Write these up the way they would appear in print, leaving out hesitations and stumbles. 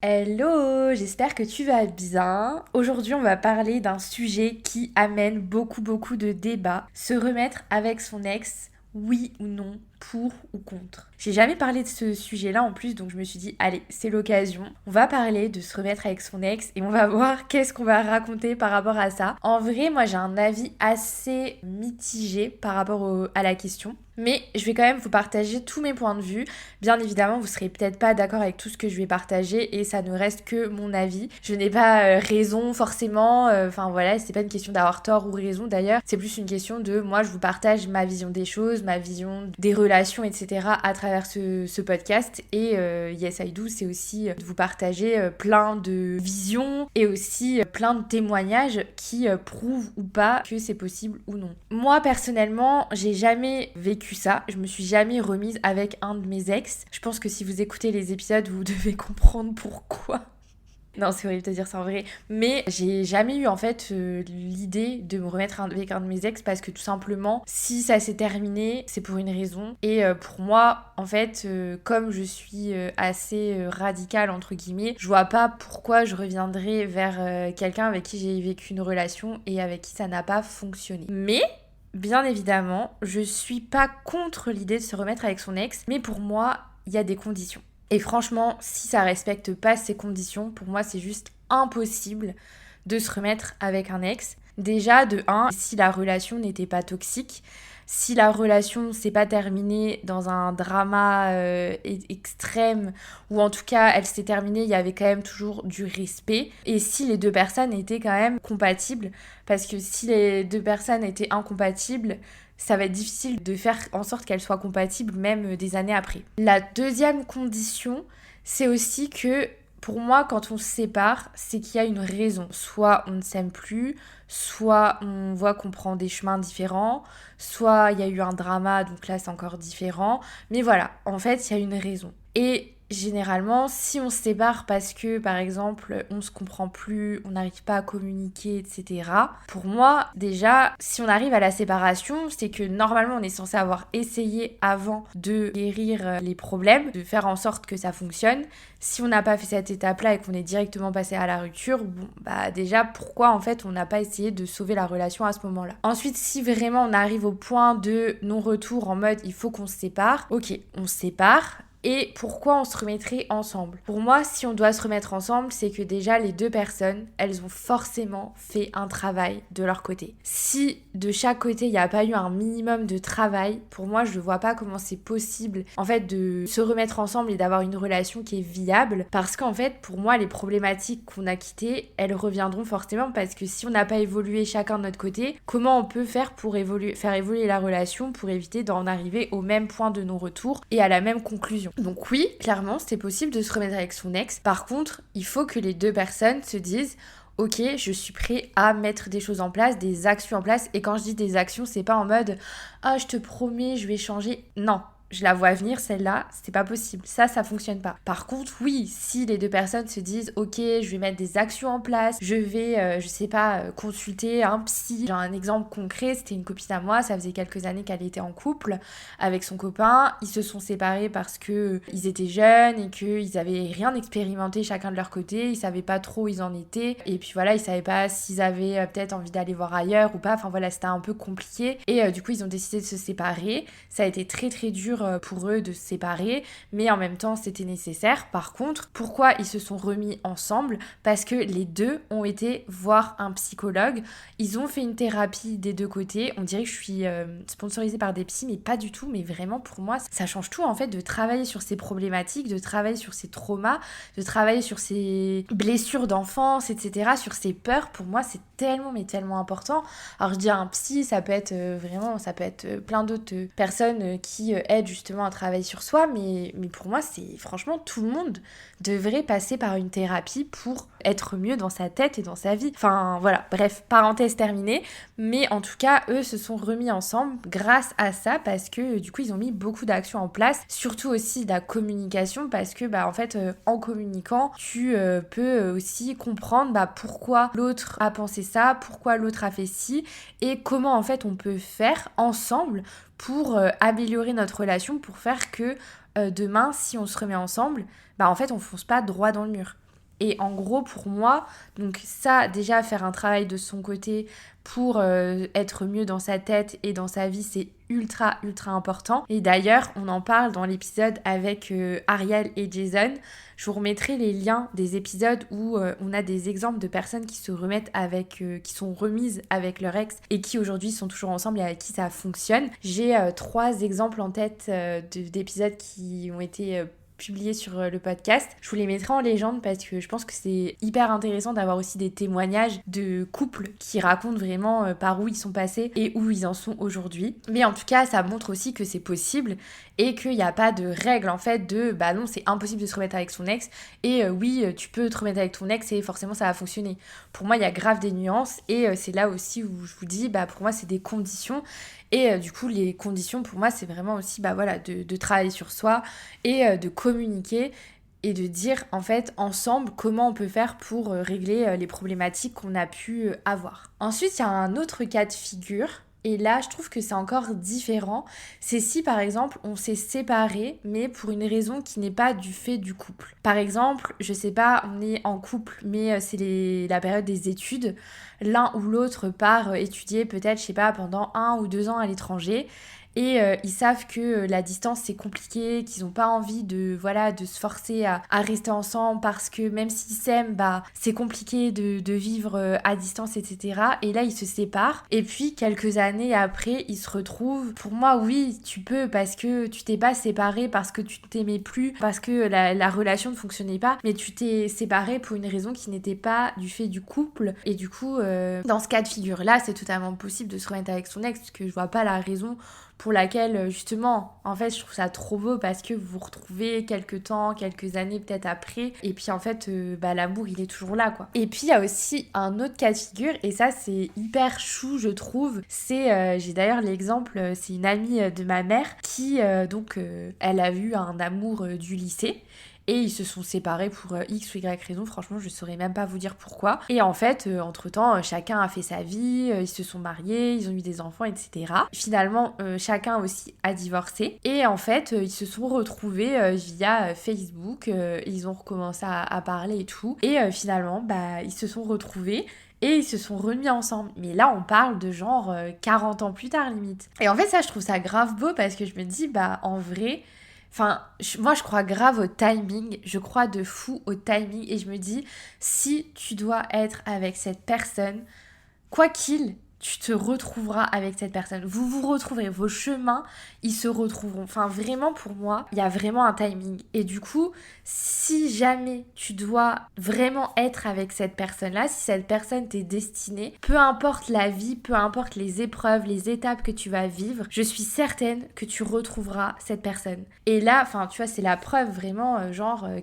Hello, j'espère que tu vas bien. Aujourd'hui, on va parler d'un sujet qui amène beaucoup de débats. Se remettre avec son ex, oui ou non, pour ou contre. J'ai jamais parlé de ce sujet-là en plus, donc je me suis dit, allez, c'est l'occasion. On va parler de se remettre avec son ex et on va voir qu'est-ce qu'on va raconter par rapport à ça. En vrai, moi j'ai un avis assez mitigé par rapport à la question. Mais je vais quand même vous partager tous mes points de vue. Bien évidemment, vous serez peut-être pas d'accord avec tout ce que je vais partager et ça ne reste que mon avis. Je n'ai pas raison forcément. Enfin voilà, c'est pas une question d'avoir tort ou raison d'ailleurs. C'est plus une question de moi, je vous partage ma vision des choses, ma vision des relations, etc. à travers ce podcast. Et Yes I Do, c'est aussi de vous partager plein de visions et aussi plein de témoignages qui prouvent ou pas que c'est possible ou non. Moi personnellement, j'ai jamais vécu ça. Je me suis jamais remise avec un de mes ex. Je pense que si vous écoutez les épisodes, vous devez comprendre pourquoi. Non, c'est horrible de dire ça en vrai. Mais j'ai jamais eu en fait l'idée de me remettre avec un de mes ex parce que tout simplement, si ça s'est terminé, c'est pour une raison. Et pour moi, en fait, comme je suis assez radicale entre guillemets, je vois pas pourquoi je reviendrais vers quelqu'un avec qui j'ai vécu une relation et avec qui ça n'a pas fonctionné. Mais bien évidemment, je suis pas contre l'idée de se remettre avec son ex, mais pour moi, il y a des conditions. Et franchement, si ça respecte pas ces conditions, pour moi, c'est juste impossible de se remettre avec un ex. Déjà, de un, si la relation n'était pas toxique, si la relation s'est pas terminée dans un drama extrême, ou en tout cas elle s'est terminée, il y avait quand même toujours du respect, et si les deux personnes étaient quand même compatibles, parce que si les deux personnes étaient incompatibles, ça va être difficile de faire en sorte qu'elles soient compatibles même des années après. La deuxième condition, c'est aussi que pour moi, quand on se sépare, c'est qu'il y a une raison. Soit on ne s'aime plus, soit on voit qu'on prend des chemins différents, soit il y a eu un drama, donc là c'est encore différent. Mais voilà, en fait, il y a une raison. Et généralement, si on se sépare parce que, par exemple, on se comprend plus, on n'arrive pas à communiquer, etc. Pour moi, déjà, si on arrive à la séparation, c'est que normalement, on est censé avoir essayé avant de guérir les problèmes, de faire en sorte que ça fonctionne. Si on n'a pas fait cette étape-là et qu'on est directement passé à la rupture, bon, bah déjà, pourquoi en fait on n'a pas essayé de sauver la relation à ce moment-là? Ensuite, si vraiment on arrive au point de non-retour en mode il faut qu'on se sépare, ok, on se sépare. Et pourquoi on se remettrait ensemble? Pour moi, si on doit se remettre ensemble, c'est que déjà les deux personnes, elles ont forcément fait un travail de leur côté. Si de chaque côté, il n'y a pas eu un minimum de travail, pour moi, je ne vois pas comment c'est possible en fait de se remettre ensemble et d'avoir une relation qui est viable. Parce qu'en fait, pour moi, les problématiques qu'on a quittées, elles reviendront forcément parce que si on n'a pas évolué chacun de notre côté, comment on peut faire pour faire évoluer la relation pour éviter d'en arriver au même point de non-retour et à la même conclusion? Donc oui, clairement, c'est possible de se remettre avec son ex. Par contre, il faut que les deux personnes se disent ok, je suis prêt à mettre des choses en place, des actions en place. Et quand je dis des actions, c'est pas en mode ah, je te promets, je vais changer. Non. Je la vois venir, celle-là, c'est pas possible. Ça fonctionne pas. Par contre, oui, si les deux personnes se disent, ok, je vais mettre des actions en place, je vais, je sais pas, consulter un psy. J'ai un exemple concret, c'était une copine à moi, ça faisait quelques années qu'elle était en couple avec son copain. Ils se sont séparés parce que ils étaient jeunes et qu'ils avaient rien expérimenté chacun de leur côté. Ils savaient pas trop où ils en étaient. Et puis voilà, ils savaient pas s'ils avaient peut-être envie d'aller voir ailleurs ou pas. Enfin voilà, c'était un peu compliqué. Et du coup, ils ont décidé de se séparer. Ça a été très dur pour eux de se séparer, mais en même temps c'était nécessaire. Par contre, pourquoi ils se sont remis ensemble? Parce que les deux ont été voir un psychologue, ils ont fait une thérapie des deux côtés. On dirait que je suis sponsorisée par des psys, mais pas du tout. Mais vraiment pour moi ça change tout en fait de travailler sur ces problématiques, de travailler sur ces traumas, de travailler sur ces blessures d'enfance, etc., sur ces peurs. Pour moi c'est tellement mais tellement important. Alors je dis un psy, ça peut être vraiment, ça peut être plein d'autres personnes qui aident justement à travailler sur soi, mais pour moi c'est franchement tout le monde devrait passer par une thérapie pour être mieux dans sa tête et dans sa vie. Enfin voilà, bref, parenthèse terminée, mais en tout cas eux se sont remis ensemble grâce à ça parce que du coup ils ont mis beaucoup d'actions en place, surtout aussi de la communication parce que bah en fait en communiquant tu peux aussi comprendre bah pourquoi l'autre a pensé ça, pourquoi l'autre a fait ci et comment en fait on peut faire ensemble pour améliorer notre relation, pour faire que demain, si on se remet ensemble, bah en fait on fonce pas droit dans le mur. Et en gros, pour moi, donc ça, déjà faire un travail de son côté pour être mieux dans sa tête et dans sa vie, c'est ultra important. Et d'ailleurs, on en parle dans l'épisode avec Ariel et Jason. Je vous remettrai les liens des épisodes où on a des exemples de personnes qui se remettent qui sont remises avec leur ex et qui aujourd'hui sont toujours ensemble et avec qui ça fonctionne. J'ai 3 exemples en tête d'épisodes qui ont été publiés sur le podcast. Je vous les mettrai en légende parce que je pense que c'est hyper intéressant d'avoir aussi des témoignages de couples qui racontent vraiment par où ils sont passés et où ils en sont aujourd'hui. Mais en tout cas, ça montre aussi que c'est possible et qu'il n'y a pas de règle en fait de bah non, c'est impossible de se remettre avec son ex et oui, tu peux te remettre avec ton ex et forcément ça va fonctionner. Pour moi, il y a grave des nuances et c'est là aussi où je vous dis, bah pour moi, c'est des conditions. Et du coup, les conditions, pour moi, c'est vraiment aussi bah, voilà, de travailler sur soi et de communiquer et de dire, en fait, ensemble, comment on peut faire pour régler les problématiques qu'on a pu avoir. Ensuite, il y a un autre cas de figure. Et là, je trouve que c'est encore différent. C'est si, par exemple, on s'est séparés, mais pour une raison qui n'est pas du fait du couple. Par exemple, je sais pas, on est en couple, mais c'est la période des études. L'un ou l'autre part étudier peut-être, je sais pas, pendant 1 ou 2 ans à l'étranger. Et ils savent que la distance c'est compliqué, qu'ils n'ont pas envie de se forcer à rester ensemble parce que même s'ils s'aiment, bah c'est compliqué de vivre à distance, etc. Et là ils se séparent. Et puis quelques années après, ils se retrouvent. Pour moi, oui, tu peux parce que tu t'es pas séparé parce que tu t'aimais plus, parce que la relation ne fonctionnait pas, mais tu t'es séparé pour une raison qui n'était pas du fait du couple. Et du coup, dans ce cas de figure là, c'est totalement possible de se remettre avec son ex parce que je vois pas la raison pour laquelle justement en fait je trouve ça trop beau parce que vous vous retrouvez quelques années peut-être après et puis en fait l'amour il est toujours là quoi. Et puis il y a aussi un autre cas de figure et ça c'est hyper chou je trouve, c'est j'ai d'ailleurs l'exemple, c'est une amie de ma mère qui elle a eu un amour du lycée. Et ils se sont séparés pour X ou Y raison, franchement je saurais même pas vous dire pourquoi. Et en fait, entre-temps, chacun a fait sa vie, ils se sont mariés, ils ont eu des enfants, etc. Finalement, chacun aussi a divorcé. Et en fait, ils se sont retrouvés via Facebook, ils ont recommencé à parler et tout. Et finalement, ils se sont retrouvés. Et ils se sont remis ensemble. Mais là, on parle de genre 40 ans plus tard, limite. Et en fait, ça, je trouve ça grave beau parce que je me dis, en vrai... Enfin, moi je crois grave au timing, je crois de fou au timing et je me dis, si tu dois être avec cette personne, quoi qu'il, tu te retrouveras avec cette personne. Vous vous retrouverez, vos chemins, ils se retrouveront. Enfin, vraiment, pour moi, il y a vraiment un timing. Et du coup, si jamais tu dois vraiment être avec cette personne-là, si cette personne t'est destinée, peu importe la vie, peu importe les épreuves, les étapes que tu vas vivre, je suis certaine que tu retrouveras cette personne. Et là, enfin, tu vois, c'est la preuve vraiment,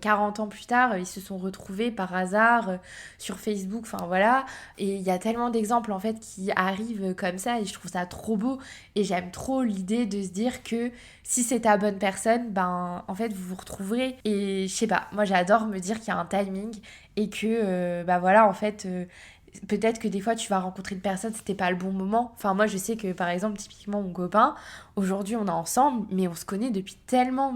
40 ans plus tard, ils se sont retrouvés par hasard sur Facebook, enfin voilà. Et il y a tellement d'exemples, en fait, qui arrive comme ça et je trouve ça trop beau et j'aime trop l'idée de se dire que si c'est ta bonne personne, en fait vous vous retrouverez et je sais pas, moi j'adore me dire qu'il y a un timing et que peut-être que des fois tu vas rencontrer une personne, c'était pas le bon moment. Enfin moi je sais que par exemple typiquement mon copain, aujourd'hui on est ensemble mais on se connaît depuis tellement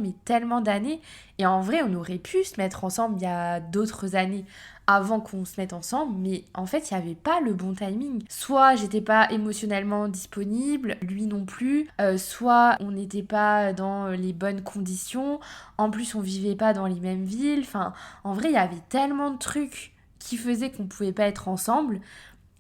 d'années et en vrai on aurait pu se mettre ensemble il y a d'autres années avant qu'on se mette ensemble, mais en fait, il n'y avait pas le bon timing. Soit j'étais pas émotionnellement disponible, lui non plus, soit on n'était pas dans les bonnes conditions, en plus on vivait pas dans les mêmes villes, enfin, en vrai, il y avait tellement de trucs qui faisaient qu'on pouvait pas être ensemble,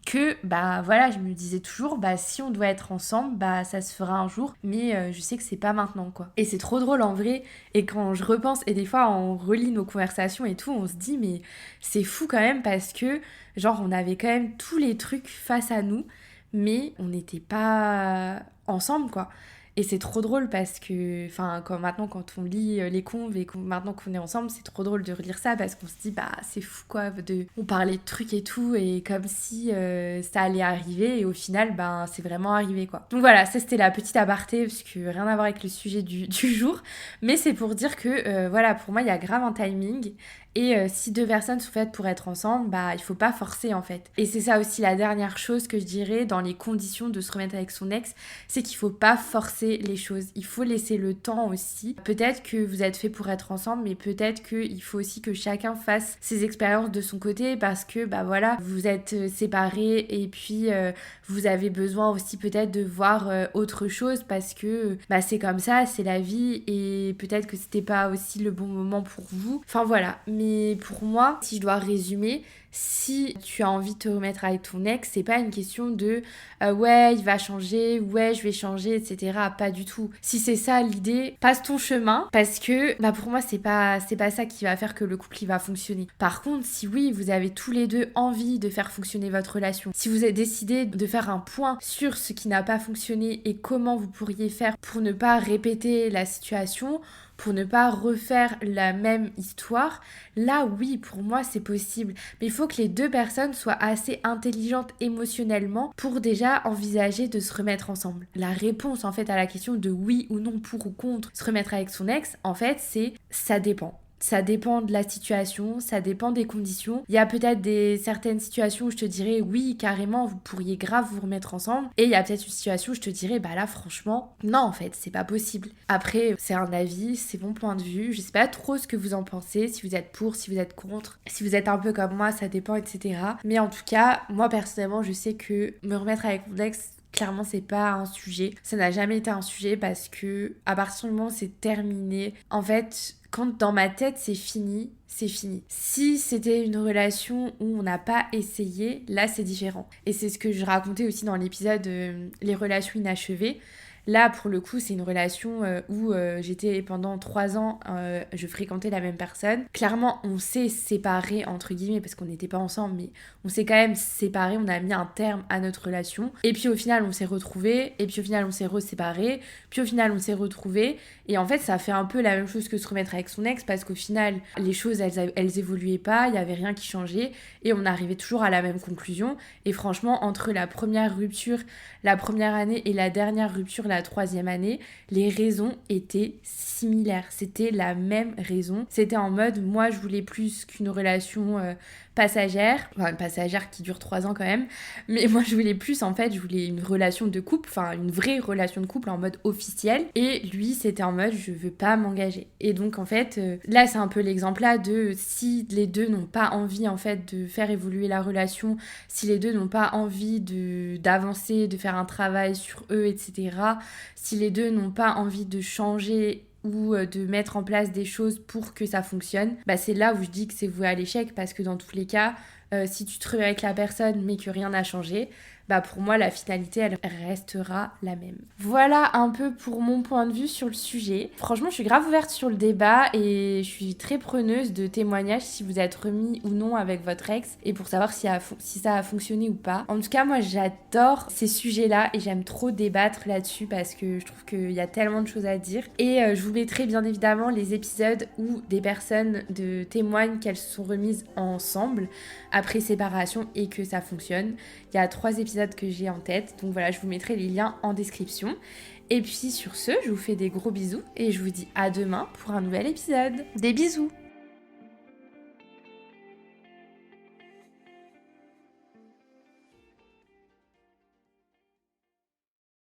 que je me disais toujours si on doit être ensemble ça se fera un jour mais je sais que c'est pas maintenant quoi. Et c'est trop drôle en vrai et quand je repense et des fois on relit nos conversations et tout on se dit mais c'est fou quand même parce que genre on avait quand même tous les trucs face à nous mais on n'était pas ensemble quoi. Et c'est trop drôle parce que, maintenant quand on lit les conves et maintenant qu'on est ensemble, c'est trop drôle de relire ça parce qu'on se dit, c'est fou quoi, on parlait de trucs et tout et comme si ça allait arriver et au final, c'est vraiment arrivé quoi. Donc voilà, ça c'était la petite aparté parce que rien à voir avec le sujet du jour, mais c'est pour dire que, pour moi il y a grave un timing Et si deux personnes sont faites pour être ensemble, bah il faut pas forcer en fait. Et c'est ça aussi la dernière chose que je dirais dans les conditions de se remettre avec son ex, c'est qu'il faut pas forcer les choses. Il faut laisser le temps aussi. Peut-être que vous êtes fait pour être ensemble, mais peut-être qu'il faut aussi que chacun fasse ses expériences de son côté parce que bah voilà, vous êtes séparés et puis vous avez besoin aussi peut-être de voir autre chose parce que bah c'est comme ça, c'est la vie et peut-être que c'était pas aussi le bon moment pour vous. Enfin voilà, mais pour moi, si je dois résumer, si tu as envie de te remettre avec ton ex, c'est pas une question de ouais, il va changer, ouais, je vais changer, etc. Pas du tout. Si c'est ça l'idée, passe ton chemin parce que bah pour moi, c'est pas ça qui va faire que le couple il va fonctionner. Par contre, si oui, vous avez tous les deux envie de faire fonctionner votre relation, si vous avez décidé de faire un point sur ce qui n'a pas fonctionné et comment vous pourriez faire pour ne pas répéter la situation, pour ne pas refaire la même histoire, là oui, pour moi c'est possible. Mais il faut que les deux personnes soient assez intelligentes émotionnellement pour déjà envisager de se remettre ensemble. La réponse en fait à la question de oui ou non, pour ou contre se remettre avec son ex, en fait c'est ça dépend. Ça dépend de la situation, ça dépend des conditions. Il y a peut-être certaines situations où je te dirais oui, carrément, vous pourriez grave vous remettre ensemble. Et il y a peut-être une situation où je te dirais bah là, franchement, non, en fait, c'est pas possible. Après, c'est un avis, c'est mon point de vue. Je sais pas trop ce que vous en pensez, si vous êtes pour, si vous êtes contre, si vous êtes un peu comme moi, ça dépend, etc. Mais en tout cas, moi personnellement, je sais que me remettre avec mon ex, clairement, c'est pas un sujet. Ça n'a jamais été un sujet parce que à partir du moment où c'est terminé, en fait, quand dans ma tête c'est fini, c'est fini. Si c'était une relation où on n'a pas essayé, là c'est différent. Et c'est ce que je racontais aussi dans l'épisode Les relations inachevées. Là, pour le coup, c'est une relation où j'étais pendant 3 ans, je fréquentais la même personne. Clairement, on s'est séparés, entre guillemets, parce qu'on n'était pas ensemble, mais on s'est quand même séparés, on a mis un terme à notre relation. Et puis au final, on s'est retrouvés, et puis au final, on s'est reséparés, puis au final, on s'est retrouvés. Et en fait, ça fait un peu la même chose que se remettre avec son ex, parce qu'au final, les choses, elles évoluaient pas, il n'y avait rien qui changeait, et on arrivait toujours à la même conclusion. Et franchement, entre la première rupture, la première année, et la dernière rupture, la 3e année, les raisons étaient similaires. C'était la même raison. C'était en mode, moi, je voulais plus qu'une relation passagère, enfin une passagère qui dure 3 ans quand même, mais moi je voulais plus en fait, je voulais une relation de couple, enfin une vraie relation de couple en mode officiel, et lui c'était en mode je veux pas m'engager. Et donc en fait, là c'est un peu l'exemple là de si les deux n'ont pas envie en fait de faire évoluer la relation, si les deux n'ont pas envie d'avancer, de faire un travail sur eux, etc., si les deux n'ont pas envie de changer ou de mettre en place des choses pour que ça fonctionne, bah c'est là où je dis que c'est voué à l'échec parce que dans tous les cas, si tu te remets avec la personne mais que rien n'a changé, bah pour moi la finalité elle restera la même. Voilà un peu pour mon point de vue sur le sujet. Franchement je suis grave ouverte sur le débat et je suis très preneuse de témoignages si vous êtes remis ou non avec votre ex et pour savoir si ça a fonctionné ou pas. En tout cas moi j'adore ces sujets là et j'aime trop débattre là-dessus parce que je trouve qu'il y a tellement de choses à dire et je vous mettrai bien évidemment les épisodes où des personnes témoignent qu'elles se sont remises ensemble après séparation et que ça fonctionne. Il y a 3 épisodes que j'ai en tête, donc voilà, je vous mettrai les liens en description. Et puis sur ce, je vous fais des gros bisous et je vous dis à demain pour un nouvel épisode. Des bisous!